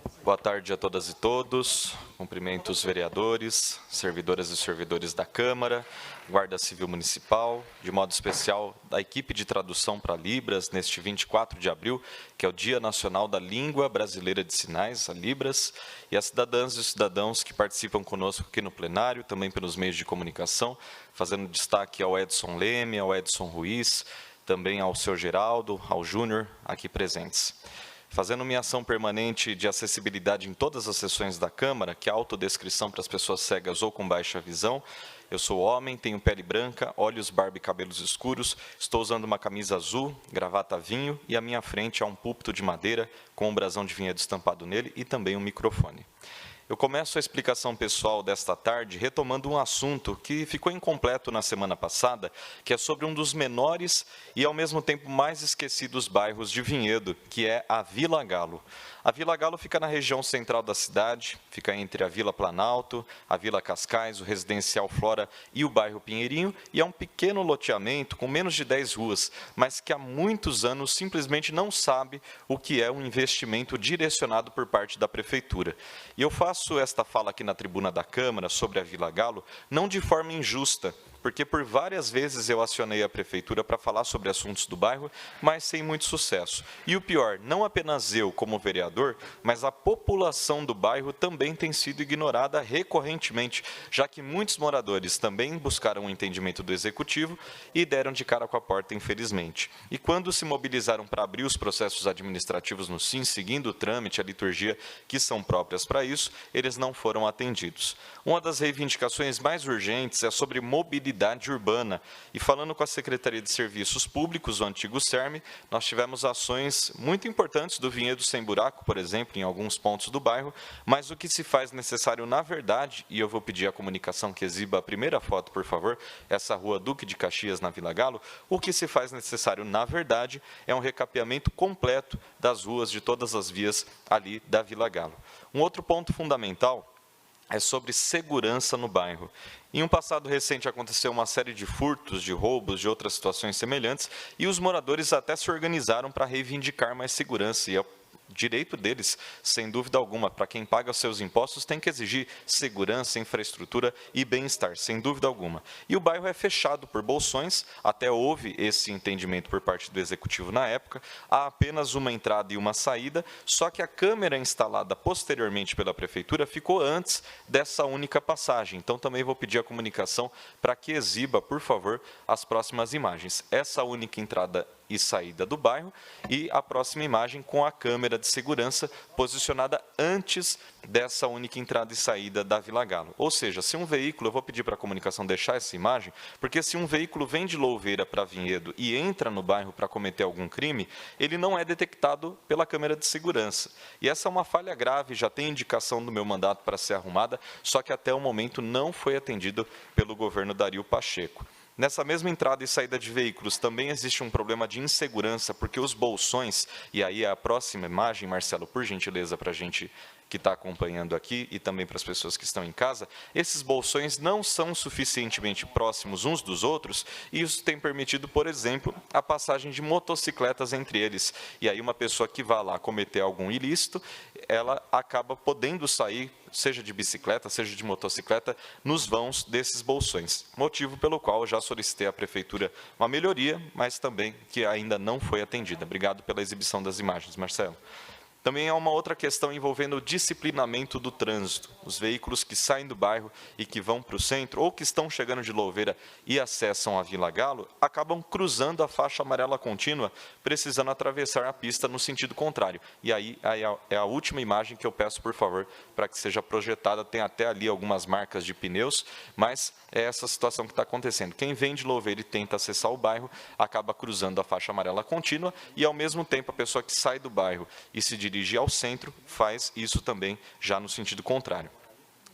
Boa tarde a todas e todos. Cumprimento os vereadores, servidoras e servidores da Câmara, Guarda Civil Municipal, de modo especial da equipe de tradução para Libras, neste 24 de abril, que é o Dia Nacional da Língua Brasileira de Sinais, a Libras, e as cidadãs e os cidadãos que participam conosco aqui no plenário, também pelos meios de comunicação, fazendo destaque ao Edson Leme, ao Edson Ruiz, também ao seu Geraldo, ao Júnior, aqui presentes. Fazendo minha ação permanente de acessibilidade em todas as sessões da Câmara, que é a autodescrição para as pessoas cegas ou com baixa visão. Eu sou homem, tenho pele branca, olhos, barba e cabelos escuros, estou usando uma camisa azul, gravata vinho e à minha frente há um púlpito de madeira com um brasão de vinhedo estampado nele e também um microfone. Eu começo a explicação pessoal desta tarde retomando um assunto que ficou incompleto na semana passada, que é sobre um dos menores e, ao mesmo tempo, mais esquecidos bairros de Vinhedo, que é a Vila Galo. A Vila Galo fica na região central da cidade, fica entre a Vila Planalto, a Vila Cascais, o Residencial Flora e o bairro Pinheirinho, e é um pequeno loteamento com menos de 10 ruas, mas que há muitos anos simplesmente não sabe o que é um investimento direcionado por parte da Prefeitura. E eu faço esta fala aqui na tribuna da Câmara sobre a Vila Galo, não de forma injusta, porque por várias vezes eu acionei a Prefeitura para falar sobre assuntos do bairro, mas sem muito sucesso. E o pior, não apenas eu como vereador, mas a população do bairro também tem sido ignorada recorrentemente, já que muitos moradores também buscaram o entendimento do Executivo e deram de cara com a porta, infelizmente. E quando se mobilizaram para abrir os processos administrativos no SIM, seguindo o trâmite, a liturgia que são próprias para isso, eles não foram atendidos. Uma das reivindicações mais urgentes é sobre mobilidade urbana. E falando com a Secretaria de Serviços Públicos, o antigo SERM, nós tivemos ações muito importantes do Vinhedo Sem Buraco, por exemplo, em alguns pontos do bairro, mas o que se faz necessário, na verdade, e eu vou pedir à comunicação que exiba a primeira foto, por favor, essa rua Duque de Caxias, na Vila Galo, o que se faz necessário, na verdade, é um recapeamento completo das ruas de todas as vias ali da Vila Galo. Um outro ponto fundamental é sobre segurança no bairro. Em um passado recente aconteceu uma série de furtos, de roubos, de outras situações semelhantes, e os moradores até se organizaram para reivindicar mais segurança, e é o direito deles, sem dúvida alguma. Para quem paga os seus impostos, tem que exigir segurança, infraestrutura e bem-estar, sem dúvida alguma. E o bairro é fechado por bolsões, até houve esse entendimento por parte do Executivo na época, há apenas uma entrada e uma saída, só que a câmera instalada posteriormente pela Prefeitura ficou antes dessa única passagem. Então, também vou pedir à comunicação para que exiba, por favor, as próximas imagens. Essa única entrada e saída do bairro e a próxima imagem com a câmera de segurança posicionada antes dessa única entrada e saída da Vila Galo. Ou seja, se um veículo, eu vou pedir para a comunicação deixar essa imagem, porque se um veículo vem de Louveira para Vinhedo e entra no bairro para cometer algum crime, ele não é detectado pela câmera de segurança. E essa é uma falha grave, já tem indicação do meu mandato para ser arrumada, só que até o momento não foi atendido pelo governo Dario Pacheco. Nessa mesma entrada e saída de veículos também existe um problema de insegurança, porque os bolsões, e aí a próxima imagem, Marcelo, por gentileza, para a gente que está acompanhando aqui e também para as pessoas que estão em casa, esses bolsões não são suficientemente próximos uns dos outros e isso tem permitido, por exemplo, a passagem de motocicletas entre eles. E aí uma pessoa que vai lá cometer algum ilícito, ela acaba podendo sair, seja de bicicleta, seja de motocicleta, nos vãos desses bolsões. Motivo pelo qual eu já solicitei à Prefeitura uma melhoria, mas também que ainda não foi atendida. Obrigado pela exibição das imagens, Marcelo. Também há uma outra questão envolvendo o disciplinamento do trânsito. Os veículos que saem do bairro e que vão para o centro, ou que estão chegando de Louveira e acessam a Vila Galo, acabam cruzando a faixa amarela contínua, precisando atravessar a pista no sentido contrário. E aí é a última imagem que eu peço, por favor, para que seja projetada. Tem até ali algumas marcas de pneus, mas é essa situação que está acontecendo. Quem vem de Louveira e tenta acessar o bairro, acaba cruzando a faixa amarela contínua e, ao mesmo tempo, a pessoa que sai do bairro e se dirige ao centro, faz isso também já no sentido contrário.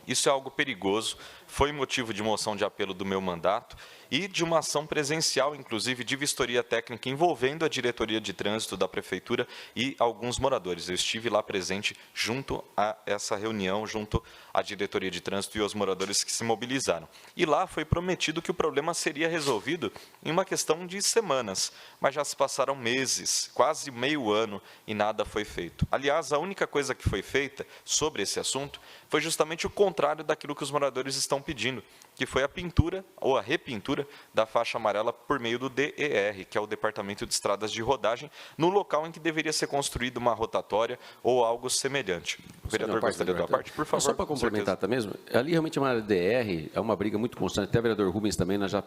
Isso é algo perigoso, foi motivo de moção de apelo do meu mandato e de uma ação presencial, inclusive de vistoria técnica, envolvendo a diretoria de trânsito da Prefeitura e alguns moradores. Eu estive lá presente junto a essa reunião, junto à diretoria de trânsito e aos moradores que se mobilizaram. E lá foi prometido que o problema seria resolvido em uma questão de semanas, mas já se passaram meses, quase meio ano, e nada foi feito. Aliás, a única coisa que foi feita sobre esse assunto foi justamente o contrário daquilo que os moradores estão pedindo, que foi a pintura ou a repintura da faixa amarela por meio do DER, que é o Departamento de Estradas de Rodagem, no local em que deveria ser construída uma rotatória ou algo semelhante. O vereador gostaria da parte, por favor. Só para complementar também, ali realmente é uma DR, é uma briga muito constante. Até o vereador Rubens também, nós já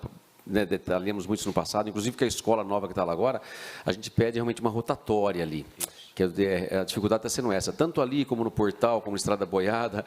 detalhamos muito isso no passado, inclusive que a escola nova que está lá agora, a gente pede realmente uma rotatória ali, que a dificuldade está sendo essa, tanto ali como no portal, como na Estrada Boiada,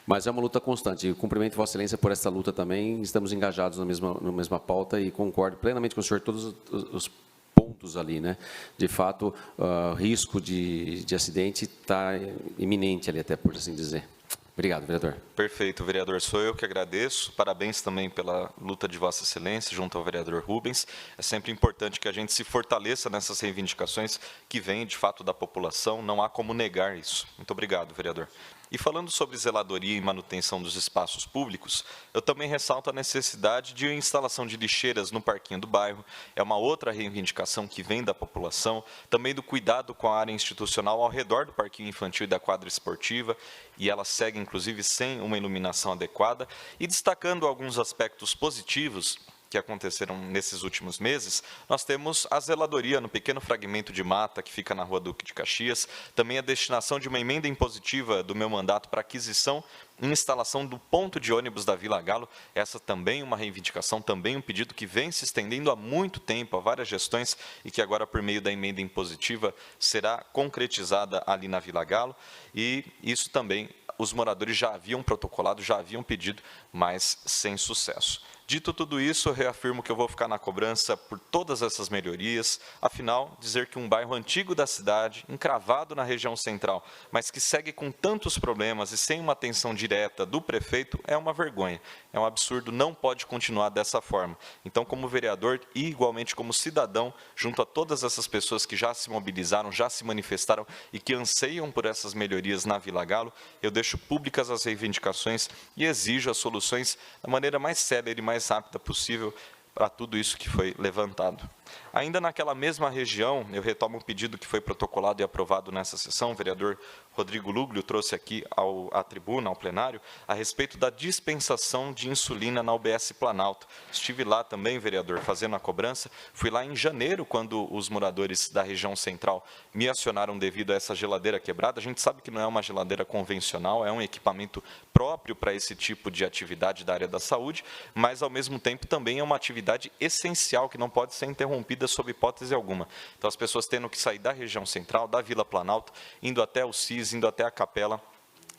mas é uma luta constante. Eu cumprimento Vossa Excelência por essa luta também, estamos engajados na mesma pauta e concordo plenamente com o senhor todos os pontos ali, né? De fato, o risco de acidente está iminente ali, até por assim dizer. Obrigado, vereador. Perfeito, vereador. Sou eu que agradeço. Parabéns também pela luta de Vossa Excelência junto ao vereador Rubens. É sempre importante que a gente se fortaleça nessas reivindicações que vêm, de fato, da população. Não há como negar isso. Muito obrigado, vereador. E falando sobre zeladoria e manutenção dos espaços públicos, eu também ressalto a necessidade de instalação de lixeiras no parquinho do bairro. É uma outra reivindicação que vem da população, também do cuidado com a área institucional ao redor do parquinho infantil e da quadra esportiva, e ela segue, inclusive, sem uma iluminação adequada, e destacando alguns aspectos positivos que aconteceram nesses últimos meses, nós temos a zeladoria no pequeno fragmento de mata que fica na Rua Duque de Caxias, também a destinação de uma emenda impositiva do meu mandato para aquisição e instalação do ponto de ônibus da Vila Galo, essa também uma reivindicação, também um pedido que vem se estendendo há muito tempo, há várias gestões, e que agora, por meio da emenda impositiva, será concretizada ali na Vila Galo, e isso também os moradores já haviam protocolado, já haviam pedido, mas sem sucesso. Dito tudo isso, eu reafirmo que eu vou ficar na cobrança por todas essas melhorias. Afinal, dizer que um bairro antigo da cidade, encravado na região central, mas que segue com tantos problemas e sem uma atenção direta do prefeito, é uma vergonha. É um absurdo, não pode continuar dessa forma. Então, como vereador e igualmente como cidadão, junto a todas essas pessoas que já se mobilizaram, já se manifestaram e que anseiam por essas melhorias na Vila Galo, eu deixo públicas as reivindicações e exijo as soluções da maneira mais célere e mais rápida possível para tudo isso que foi levantado. Ainda naquela mesma região, eu retomo um pedido que foi protocolado e aprovado nessa sessão, o vereador Rodrigo Luglio trouxe aqui à tribuna, ao plenário, a respeito da dispensação de insulina na UBS Planalto. Estive lá também, vereador, fazendo a cobrança. Fui lá em janeiro, quando os moradores da região central me acionaram devido a essa geladeira quebrada. A gente sabe que não é uma geladeira convencional, é um equipamento próprio para esse tipo de atividade da área da saúde, mas, ao mesmo tempo, também é uma atividade essencial que não pode ser interrompida sob hipótese alguma. Então, as pessoas tendo que sair da região central, da Vila Planalto, indo até o CIS, indo até a capela,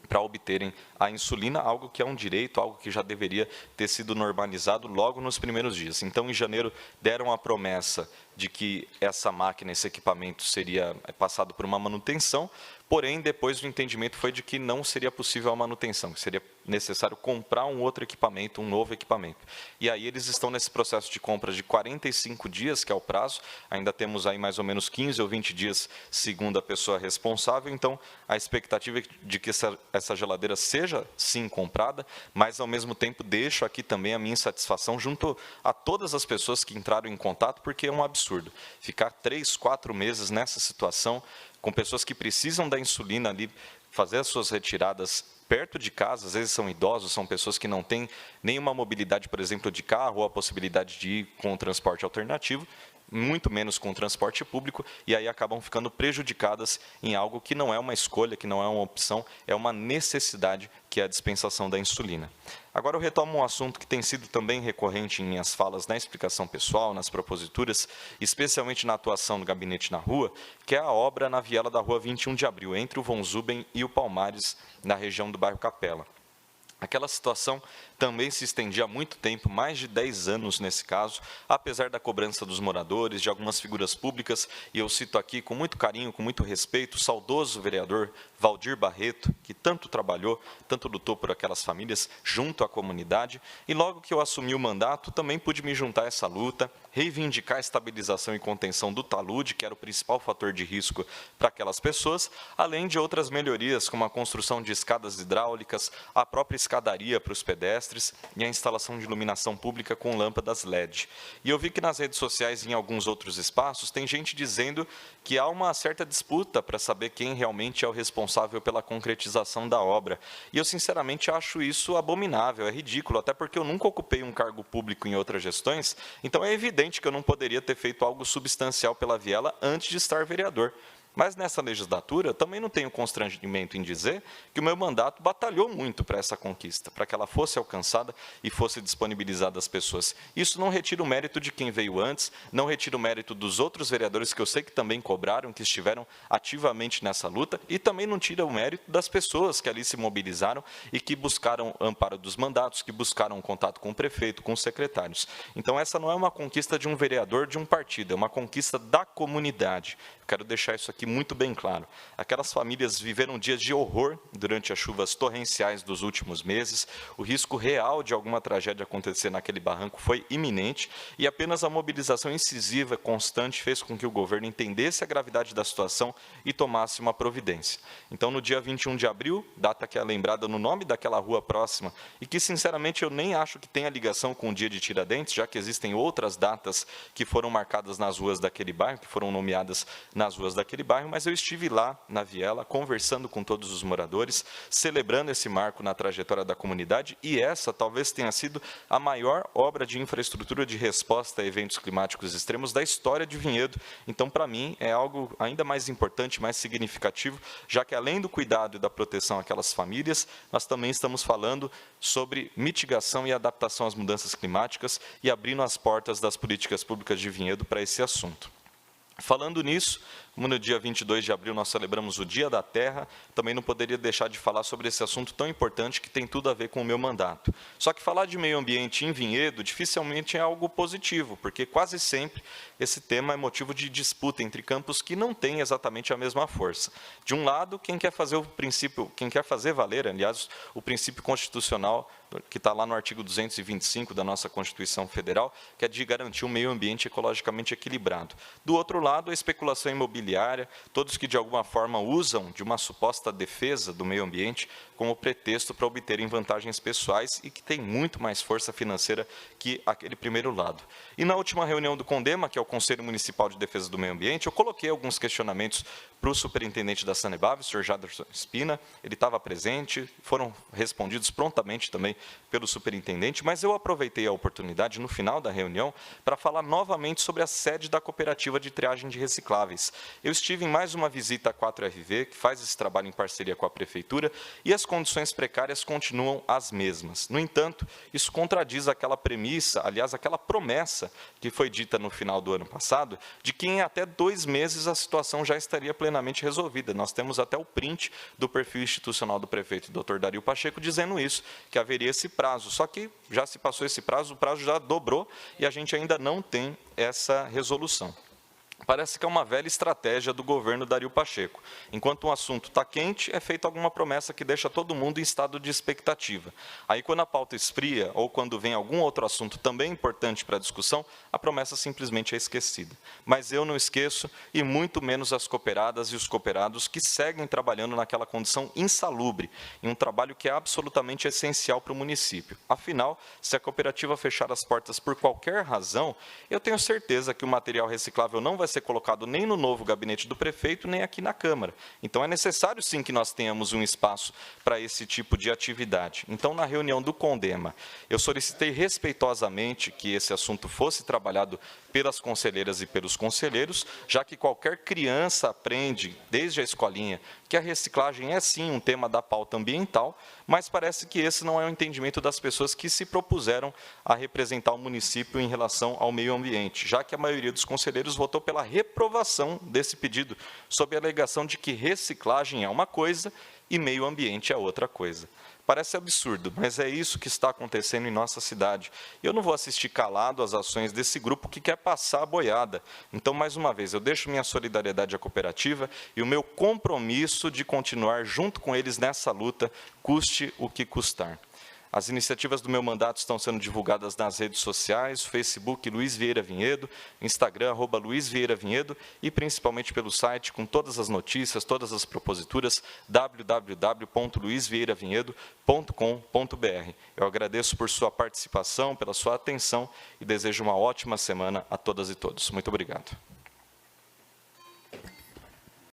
para obterem a insulina, algo que é um direito, algo que já deveria ter sido normalizado logo nos primeiros dias. Então, em janeiro, deram a promessa de que essa máquina, esse equipamento seria passado por uma manutenção, porém, depois o entendimento foi de que não seria possível a manutenção, que seria necessário comprar um outro equipamento, um novo equipamento. E aí eles estão nesse processo de compra de 45 dias, que é o prazo, ainda temos aí mais ou menos 15 ou 20 dias, segundo a pessoa responsável, então a expectativa é de que essa geladeira seja, sim, comprada, mas, ao mesmo tempo, deixo aqui também a minha insatisfação junto a todas as pessoas que entraram em contato, porque é um absurdo ficar 3, 4 meses nessa situação, com pessoas que precisam da insulina ali, fazer as suas retiradas perto de casa, às vezes são idosos, são pessoas que não têm nenhuma mobilidade, por exemplo, de carro, ou a possibilidade de ir com o transporte alternativo, muito menos com o transporte público, e aí acabam ficando prejudicadas em algo que não é uma escolha, que não é uma opção, é uma necessidade, que é a dispensação da insulina. Agora eu retomo um assunto que tem sido também recorrente em minhas falas na explicação pessoal, nas proposituras, especialmente na atuação do gabinete na rua, que é a obra na viela da Rua 21 de Abril, entre o Von Zuben e o Palmares, na região do bairro Capela. Aquela situação também se estendia há muito tempo, mais de 10 anos nesse caso, apesar da cobrança dos moradores, de algumas figuras públicas, e eu cito aqui com muito carinho, com muito respeito, o saudoso vereador Valdir Barreto, que tanto trabalhou, tanto lutou por aquelas famílias junto à comunidade, e logo que eu assumi o mandato, também pude me juntar a essa luta, reivindicar a estabilização e contenção do talude, que era o principal fator de risco para aquelas pessoas, além de outras melhorias, como a construção de escadas hidráulicas, a própria escadaria para os pedestres e a instalação de iluminação pública com lâmpadas LED. E eu vi que nas redes sociais e em alguns outros espaços tem gente dizendo que há uma certa disputa para saber quem realmente é o responsável pela concretização da obra. E eu, sinceramente, acho isso abominável, é ridículo, até porque eu nunca ocupei um cargo público em outras gestões, então é evidente que eu não poderia ter feito algo substancial pela Viela antes de estar vereador. Mas nessa legislatura, também não tenho constrangimento em dizer que o meu mandato batalhou muito para essa conquista, para que ela fosse alcançada e fosse disponibilizada às pessoas. Isso não retira o mérito de quem veio antes, não retira o mérito dos outros vereadores que eu sei que também cobraram, que estiveram ativamente nessa luta, e também não tira o mérito das pessoas que ali se mobilizaram e que buscaram amparo dos mandatos, que buscaram contato com o prefeito, com os secretários. Então, essa não é uma conquista de um vereador, de um partido, é uma conquista da comunidade. Quero deixar isso aqui muito bem claro. Aquelas famílias viveram dias de horror durante as chuvas torrenciais dos últimos meses. O risco real de alguma tragédia acontecer naquele barranco foi iminente e apenas a mobilização incisiva, constante, fez com que o governo entendesse a gravidade da situação e tomasse uma providência. Então, no dia 21 de abril, data que é lembrada no nome daquela rua próxima e que, sinceramente, eu nem acho que tenha ligação com o dia de Tiradentes, já que existem outras datas que foram marcadas nas ruas daquele bairro, que foram nomeadas nas ruas daquele bairro, mas eu estive lá na Viela, conversando com todos os moradores, celebrando esse marco na trajetória da comunidade, e essa talvez tenha sido a maior obra de infraestrutura de resposta a eventos climáticos extremos da história de Vinhedo. Então, para mim, é algo ainda mais importante, mais significativo, já que além do cuidado e da proteção àquelas famílias, nós também estamos falando sobre mitigação e adaptação às mudanças climáticas e abrindo as portas das políticas públicas de Vinhedo para esse assunto. Falando nisso, como no dia 22 de abril nós celebramos o Dia da Terra, também não poderia deixar de falar sobre esse assunto tão importante que tem tudo a ver com o meu mandato. Só que falar de meio ambiente em Vinhedo dificilmente é algo positivo, porque quase sempre esse tema é motivo de disputa entre campos que não têm exatamente a mesma força. De um lado, quem quer fazer valer, aliás, o princípio constitucional que está lá no artigo 225 da nossa Constituição Federal, que é de garantir um meio ambiente ecologicamente equilibrado. Do outro lado, a especulação imobiliária, todos que de alguma forma usam de uma suposta defesa do meio ambiente como pretexto para obterem vantagens pessoais e que tem muito mais força financeira que aquele primeiro lado. E na última reunião do CONDEMA, que é o Conselho Municipal de Defesa do Meio Ambiente, eu coloquei alguns questionamentos para o superintendente da Sanebave, o senhor Jaderson Espina, ele estava presente, foram respondidos prontamente também pelo superintendente, mas eu aproveitei a oportunidade, no final da reunião, para falar novamente sobre a sede da cooperativa de triagem de recicláveis. Eu estive em mais uma visita à 4RV, que faz esse trabalho em parceria com a Prefeitura, e as condições precárias continuam as mesmas. No entanto, isso contradiz aquela premissa, aliás, aquela promessa que foi dita no final do ano passado, de que em até 2 meses a situação já estaria plenamente resolvida. Nós temos até o print do perfil institucional do prefeito, Dr. Dario Pacheco, dizendo isso, que haveria esse prazo. Só que já se passou esse prazo, o prazo já dobrou e a gente ainda não tem essa resolução. Parece que é uma velha estratégia do governo Dario Pacheco. Enquanto um assunto está quente, é feita alguma promessa que deixa todo mundo em estado de expectativa. Aí, quando a pauta esfria, ou quando vem algum outro assunto também importante para a discussão, a promessa simplesmente é esquecida. Mas eu não esqueço, e muito menos as cooperadas e os cooperados que seguem trabalhando naquela condição insalubre, em um trabalho que é absolutamente essencial para o município. Afinal, se a cooperativa fechar as portas por qualquer razão, eu tenho certeza que o material reciclável não vai ser colocado nem no novo gabinete do prefeito, nem aqui na Câmara. Então, é necessário, sim, que nós tenhamos um espaço para esse tipo de atividade. Então, na reunião do CONDEMA, eu solicitei respeitosamente que esse assunto fosse trabalhado pelas conselheiras e pelos conselheiros, já que qualquer criança aprende, desde a escolinha, que a reciclagem é, sim, um tema da pauta ambiental, mas parece que esse não é o entendimento das pessoas que se propuseram a representar o município em relação ao meio ambiente, já que a maioria dos conselheiros votou pela pela reprovação desse pedido, sob a alegação de que reciclagem é uma coisa e meio ambiente é outra coisa. Parece absurdo, mas é isso que está acontecendo em nossa cidade. Eu não vou assistir calado às ações desse grupo que quer passar a boiada. Então, mais uma vez, eu deixo minha solidariedade à cooperativa e o meu compromisso de continuar junto com eles nessa luta, custe o que custar. As iniciativas do meu mandato estão sendo divulgadas nas redes sociais, Facebook Luiz Vieira Vinhedo, Instagram @Luiz Vieira Vinhedo e principalmente pelo site com todas as notícias, todas as proposituras, www.luizvieiravinhedo.com.br. Eu agradeço por sua participação, pela sua atenção e desejo uma ótima semana a todas e todos. Muito obrigado.